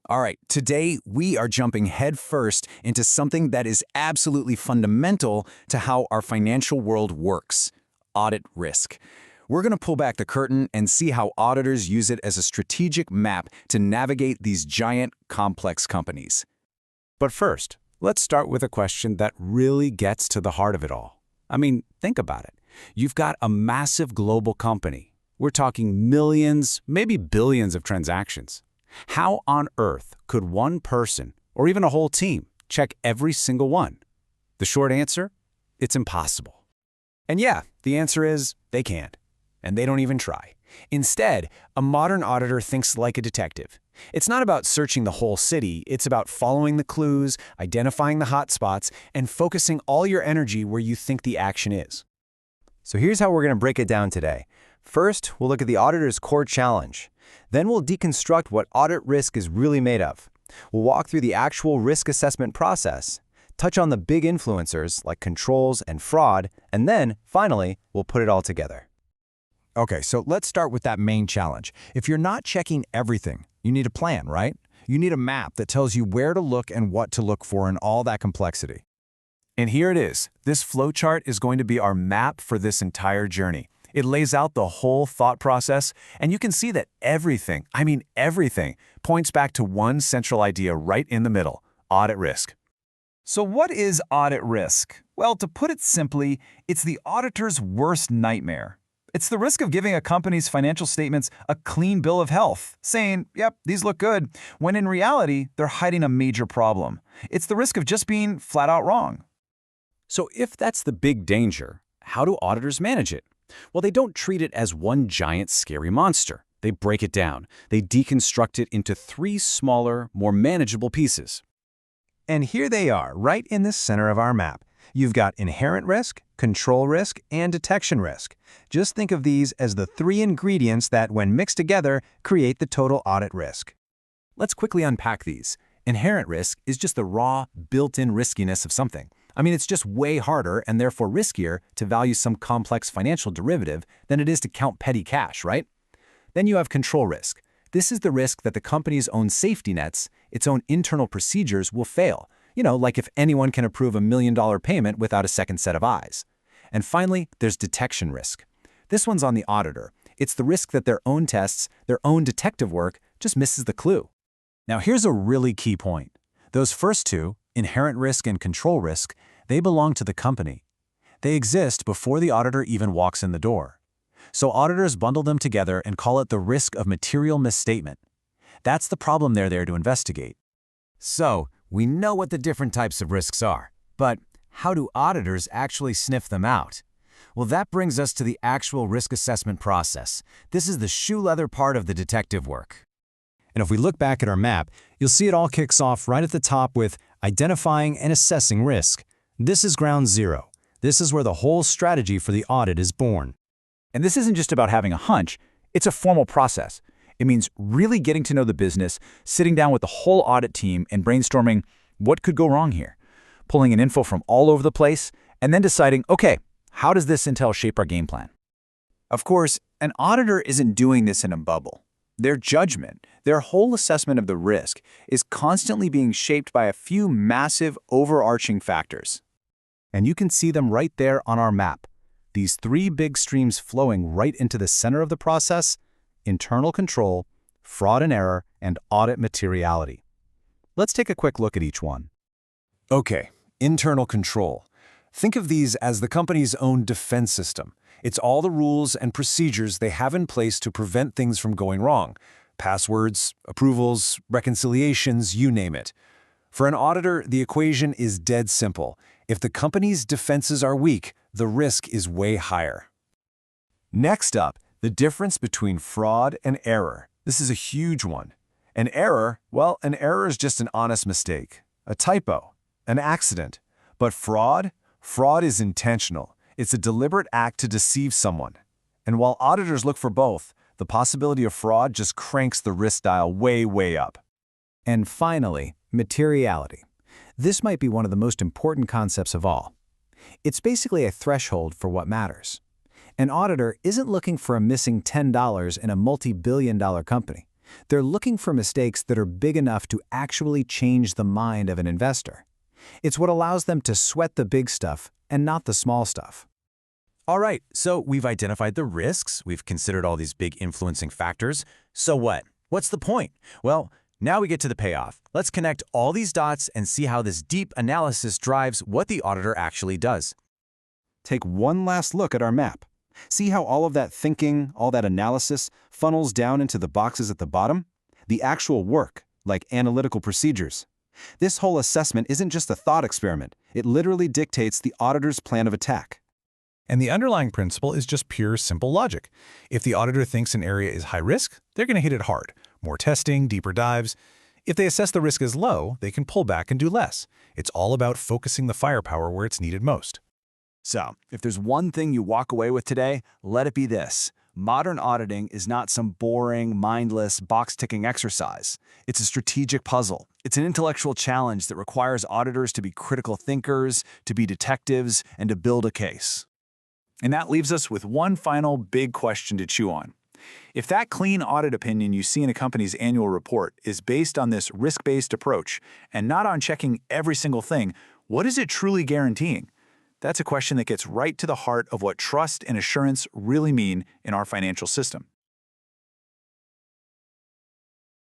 All right, today we are jumping headfirst into something that is absolutely fundamental to how our financial world works: audit risk. We're going to pull back the curtain and see how auditors use it as a strategic map to navigate these giant, complex companies. But first, let's start with a question that really gets to the heart of it all. I mean, think about it. You've got a massive global company. We're talking millions, maybe billions of transactions. How on earth could one person, or even a whole team, check every single one? The short answer? It's impossible. And yeah, the answer is they can't. And they don't even try. Instead, a modern auditor thinks like a detective. It's not about searching the whole city, it's about following the clues, identifying the hot spots, and focusing all your energy where you think the action is. So here's how we're going to break it down today. First, we'll look at the auditor's core challenge. Then we'll deconstruct what audit risk is really made of. We'll walk through the actual risk assessment process, touch on the big influencers like controls and fraud, and then, finally, we'll put it all together. Okay, so let's start with that main challenge. If you're not checking everything, you need a plan, right? You need a map that tells you where to look and what to look for in all that complexity. And here it is. This flowchart is going to be our map for this entire journey. It lays out the whole thought process, and you can see that everything, I mean everything, points back to one central idea right in the middle: audit risk. So what is audit risk? Well, to put it simply, it's the auditor's worst nightmare. It's the risk of giving a company's financial statements a clean bill of health, saying, yep, these look good, when in reality, they're hiding a major problem. It's the risk of just being flat out wrong. So if that's the big danger, how do auditors manage it? Well, they don't treat it as one giant scary monster. They break it down. They deconstruct it into 3 smaller, more manageable pieces. And here they are, right in the center of our map. You've got inherent risk, control risk, and detection risk. Just think of these as the 3 ingredients that, when mixed together, create the total audit risk. Let's quickly unpack these. Inherent risk is just the raw, built-in riskiness of something. I mean, it's just way harder and therefore riskier to value some complex financial derivative than it is to count petty cash, right? Then you have control risk. This is the risk that the company's own safety nets, its own internal procedures, will fail. You know, like if anyone can approve $1 million payment without a second set of eyes. And finally, there's detection risk. This one's on the auditor. It's the risk that their own tests, their own detective work, just misses the clue. Now here's a really key point. Those first 2, inherent risk and control risk, they belong to the company. They exist before the auditor even walks in the door. So auditors bundle them together and call it the risk of material misstatement. That's the problem they're there to investigate. So, we know what the different types of risks are, but how do auditors actually sniff them out? Well, that brings us to the actual risk assessment process. This is the shoe leather part of the detective work. And if we look back at our map, you'll see it all kicks off right at the top with identifying and assessing risk. This is ground zero. This is where the whole strategy for the audit is born. And this isn't just about having a hunch, it's a formal process. It means really getting to know the business, sitting down with the whole audit team and brainstorming what could go wrong here, pulling in info from all over the place, and then deciding, okay, how does this intel shape our game plan? Of course, an auditor isn't doing this in a bubble. Their judgment, their whole assessment of the risk, is constantly being shaped by a few massive, overarching factors. And you can see them right there on our map. These 3 big streams flowing right into the center of the process: internal control, fraud and error, and audit materiality. Let's take a quick look at each one. Okay, internal control. Think of these as the company's own defense system. It's all the rules and procedures they have in place to prevent things from going wrong. Passwords, approvals, reconciliations, you name it. For an auditor, the equation is dead simple. If the company's defenses are weak, the risk is way higher. Next up, the difference between fraud and error. This is a huge one. An error, well, an error is just an honest mistake, a typo, an accident. But fraud? Fraud is intentional. It's a deliberate act to deceive someone. And while auditors look for both, the possibility of fraud just cranks the risk dial way, way up. And finally, materiality. This might be one of the most important concepts of all. It's basically a threshold for what matters. An auditor isn't looking for a missing $10 in a multi-billion-dollar company. They're looking for mistakes that are big enough to actually change the mind of an investor. It's what allows them to sweat the big stuff and not the small stuff. All right, so we've identified the risks, we've considered all these big influencing factors. So what? What's the point? Well, now we get to the payoff. Let's connect all these dots and see how this deep analysis drives what the auditor actually does. Take one last look at our map. See how all of that thinking, all that analysis, funnels down into the boxes at the bottom? The actual work, like analytical procedures. This whole assessment isn't just a thought experiment. It literally dictates the auditor's plan of attack. And the underlying principle is just pure, simple logic. If the auditor thinks an area is high risk, they're going to hit it hard. More testing, deeper dives. If they assess the risk as low, they can pull back and do less. It's all about focusing the firepower where it's needed most. So, if there's one thing you walk away with today, let it be this. Modern auditing is not some boring, mindless, box-ticking exercise. It's a strategic puzzle. It's an intellectual challenge that requires auditors to be critical thinkers, to be detectives, and to build a case. And that leaves us with one final big question to chew on. If that clean audit opinion you see in a company's annual report is based on this risk-based approach and not on checking every single thing, what is it truly guaranteeing? That's a question that gets right to the heart of what trust and assurance really mean in our financial system.